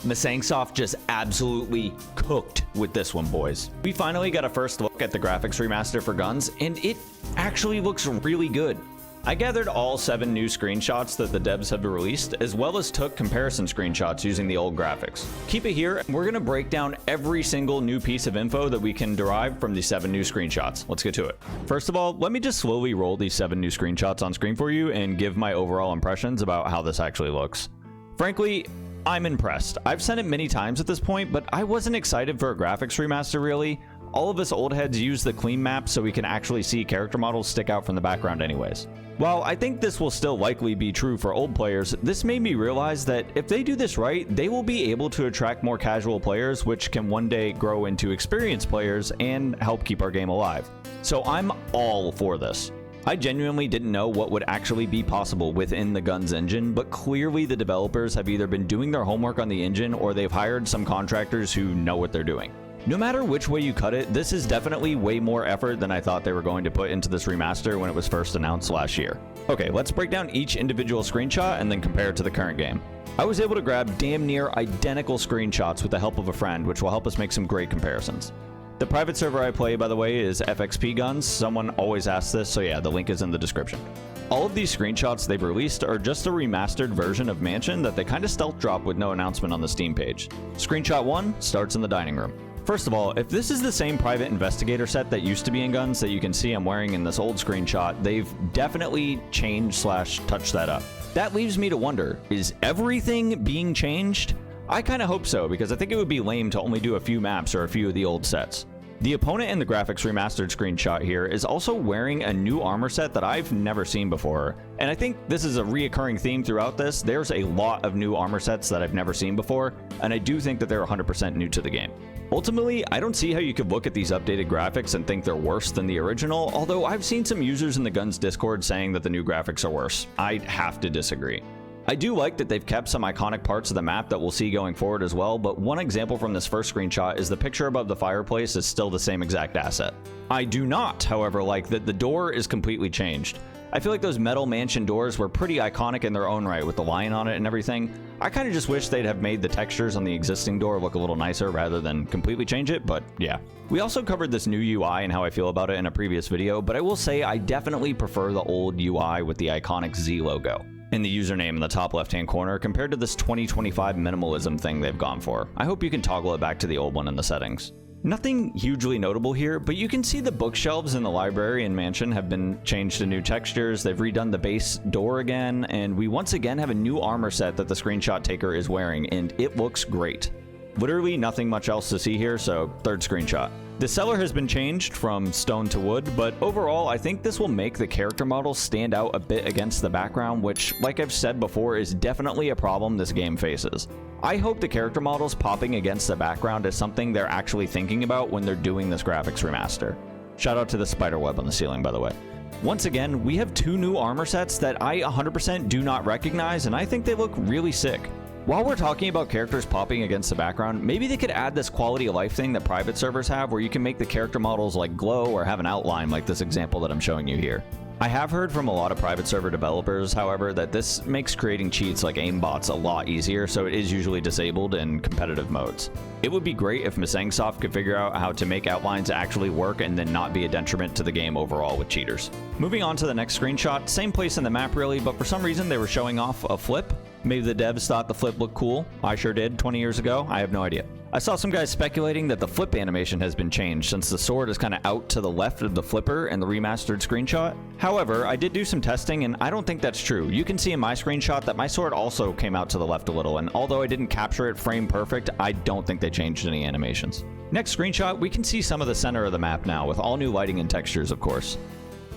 Masangsoft just absolutely cooked with this one, boys. We finally got a first look at the graphics remaster for GunZ, and it actually looks really good. I gathered all 7 new screenshots that the devs have released, as well as took comparison screenshots using the old graphics. Keep it here, and we're going to break down every single new piece of info that we can derive from these 7 new screenshots. Let's get to it. First of all, let me just slowly roll these 7 new screenshots on screen for you and give my overall impressions about how this actually looks. Frankly, I'm impressed. I've said it many times at this point, but I wasn't excited for a graphics remaster really. All of us old heads use the clean map so we can actually see character models stick out from the background anyways. While I think this will still likely be true for old players, this made me realize that if they do this right, they will be able to attract more casual players, which can one day grow into experienced players and help keep our game alive. So I'm all for this. I genuinely didn't know what would actually be possible within the GunZ engine, but clearly the developers have either been doing their homework on the engine or they've hired some contractors who know what they're doing. No matter which way you cut it, this is definitely way more effort than I thought they were going to put into this remaster when it was first announced last year. Okay, let's break down each individual screenshot and then compare it to the current game. I was able to grab damn near identical screenshots with the help of a friend, which will help us make some great comparisons. The private server I play, by the way, is FXP GunZ. Someone always asks this, so yeah, the link is in the description. All of these screenshots they've released are just a remastered version of Mansion that they kind of stealth drop with no announcement on the Steam page. Screenshot 1 starts in the dining room. First of all, if this is the same private investigator set that used to be in GunZ that you can see I'm wearing in this old screenshot, they've definitely changed/touched that up. That leaves me to wonder, is everything being changed? I kind of hope so, because I think it would be lame to only do a few maps or a few of the old sets. The opponent in the graphics remastered screenshot here is also wearing a new armor set that I've never seen before, and I think this is a reoccurring theme throughout this. There's a lot of new armor sets that I've never seen before, and I do think that they're 100% new to the game. Ultimately, I don't see how you could look at these updated graphics and think they're worse than the original, although I've seen some users in the GunZ Discord saying that the new graphics are worse. I have to disagree. I do like that they've kept some iconic parts of the map that we'll see going forward as well, but one example from this first screenshot is the picture above the fireplace is still the same exact asset. I do not, however, like that the door is completely changed. I feel like those metal mansion doors were pretty iconic in their own right with the lion on it and everything. I kind of just wish they'd have made the textures on the existing door look a little nicer rather than completely change it, but yeah. We also covered this new UI and how I feel about it in a previous video, but I will say I definitely prefer the old UI with the iconic Z logo in the username in the top left hand corner compared to this 2025 minimalism thing they've gone for. I hope you can toggle it back to the old one in the settings. Nothing hugely notable here, but you can see the bookshelves in the library and mansion have been changed to new textures. They've redone the base door again, and we once again have a new armor set that the screenshot taker is wearing, and it looks great. Literally nothing much else to see here, so third screenshot. The cellar has been changed from stone to wood, but overall I think this will make the character models stand out a bit against the background, which, like I've said before, is definitely a problem this game faces. I hope the character models popping against the background is something they're actually thinking about when they're doing this graphics remaster. Shout out to the spider web on the ceiling, by the way. Once again, we have 2 new armor sets that I 100% do not recognize, and I think they look really sick. While we're talking about characters popping against the background, maybe they could add this quality of life thing that private servers have where you can make the character models like glow or have an outline like this example that I'm showing you here. I have heard from a lot of private server developers, however, that this makes creating cheats like aimbots a lot easier, so it is usually disabled in competitive modes. It would be great if Masangsoft could figure out how to make outlines actually work and then not be a detriment to the game overall with cheaters. Moving on to the next screenshot, same place in the map really, but for some reason they were showing off a flip. Maybe the devs thought the flip looked cool. I sure did 20 years ago. I have no idea. I saw some guys speculating that the flip animation has been changed since the sword is kind of out to the left of the flipper in the remastered screenshot. However, I did do some testing and I don't think that's true. You can see in my screenshot that my sword also came out to the left a little, and although I didn't capture it frame perfect, I don't think they changed any animations. Next screenshot, we can see some of the center of the map now with all new lighting and textures, of course.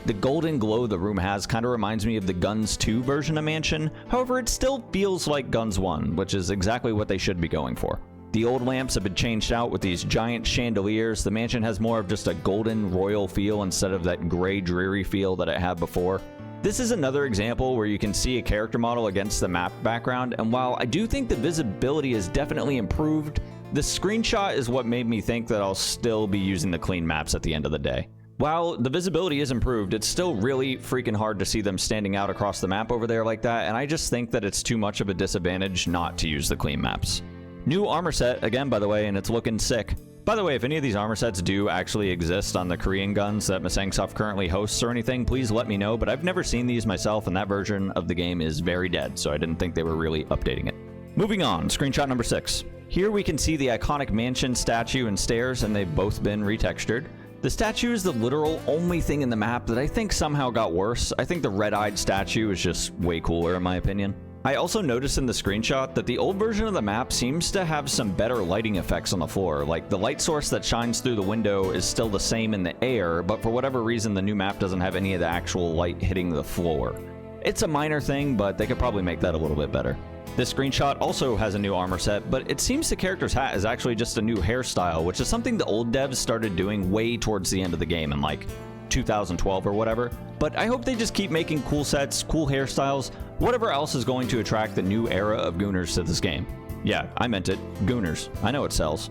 The golden glow the room has kind of reminds me of the GunZ 2 version of Mansion, however it still feels like GunZ 1, which is exactly what they should be going for. The old lamps have been changed out with these giant chandeliers. The mansion has more of just a golden royal feel instead of that gray dreary feel that it had before. This is another example where you can see a character model against the map background, and while I do think the visibility is definitely improved, the screenshot is what made me think that I'll still be using the clean maps at the end of the day. While the visibility is improved, it's still really freaking hard to see them standing out across the map over there like that, and I just think that it's too much of a disadvantage not to use the clean maps. New armor set, again, by the way, and it's looking sick. By the way, if any of these armor sets do actually exist on the Korean guns that Masangsoft currently hosts or anything, please let me know, but I've never seen these myself, and that version of the game is very dead, so I didn't think they were really updating it. Moving on, screenshot number 6. Here we can see the iconic mansion statue and stairs, and they've both been retextured. The statue is the literal only thing in the map that I think somehow got worse. I think the red-eyed statue is just way cooler in my opinion. I also noticed in the screenshot that the old version of the map seems to have some better lighting effects on the floor. Like, the light source that shines through the window is still the same in the air, but for whatever reason the new map doesn't have any of the actual light hitting the floor. It's a minor thing, but they could probably make that a little bit better. This screenshot also has a new armor set, but it seems the character's hat is actually just a new hairstyle, which is something the old devs started doing way towards the end of the game in like 2012 or whatever. But I hope they just keep making cool sets, cool hairstyles, whatever else is going to attract the new era of Gooners to this game. Yeah, I meant it. Gooners. I know it sells.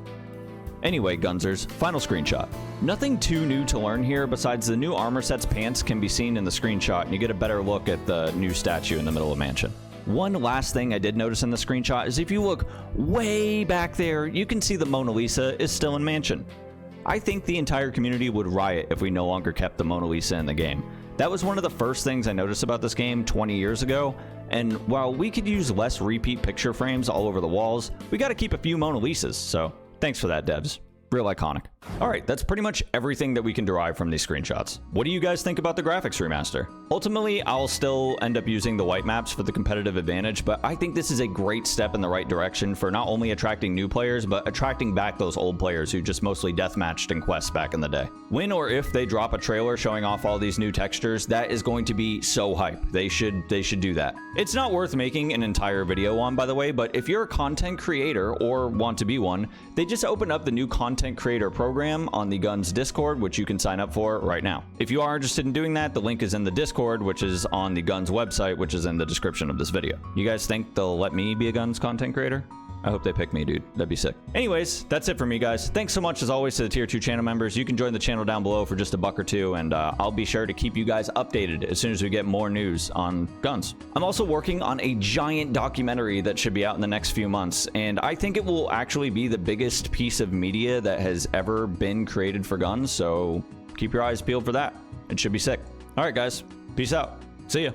Anyway, Gunzers, final screenshot. Nothing too new to learn here besides the new armor set's pants can be seen in the screenshot, and you get a better look at the new statue in the middle of the mansion. One last thing I did notice in the screenshot is if you look way back there, you can see the Mona Lisa is still in mansion. I think the entire community would riot if we no longer kept the Mona Lisa in the game. That was one of the first things I noticed about this game 20 years ago, and while we could use less repeat picture frames all over the walls, we gotta keep a few Mona Lisas, so thanks for that, devs. Real iconic. Alright, that's pretty much everything that we can derive from these screenshots. What do you guys think about the graphics remaster? Ultimately, I'll still end up using the white maps for the competitive advantage, but I think this is a great step in the right direction for not only attracting new players, but attracting back those old players who just mostly deathmatched in quests back in the day. When or if they drop a trailer showing off all these new textures, that is going to be so hype. They should do that. It's not worth making an entire video on, by the way, but if you're a content creator or want to be one, they just opened up the new content creator program on the GunZ Discord, which you can sign up for right now. If you are interested in doing that, the link is in the Discord, which is on the GunZ website, which is in the description of this video. You guys think they'll let me be a GunZ content creator? I hope they pick me, dude. That'd be sick. Anyways, that's it for me, guys. Thanks so much, as always, to the Tier 2 channel members. You can join the channel down below for just $1 or $2, and I'll be sure to keep you guys updated as soon as we get more news on GunZ. I'm also working on a giant documentary that should be out in the next few months, and I think it will actually be the biggest piece of media that has ever been created for GunZ, so keep your eyes peeled for that. It should be sick. All right, guys. Peace out. See ya.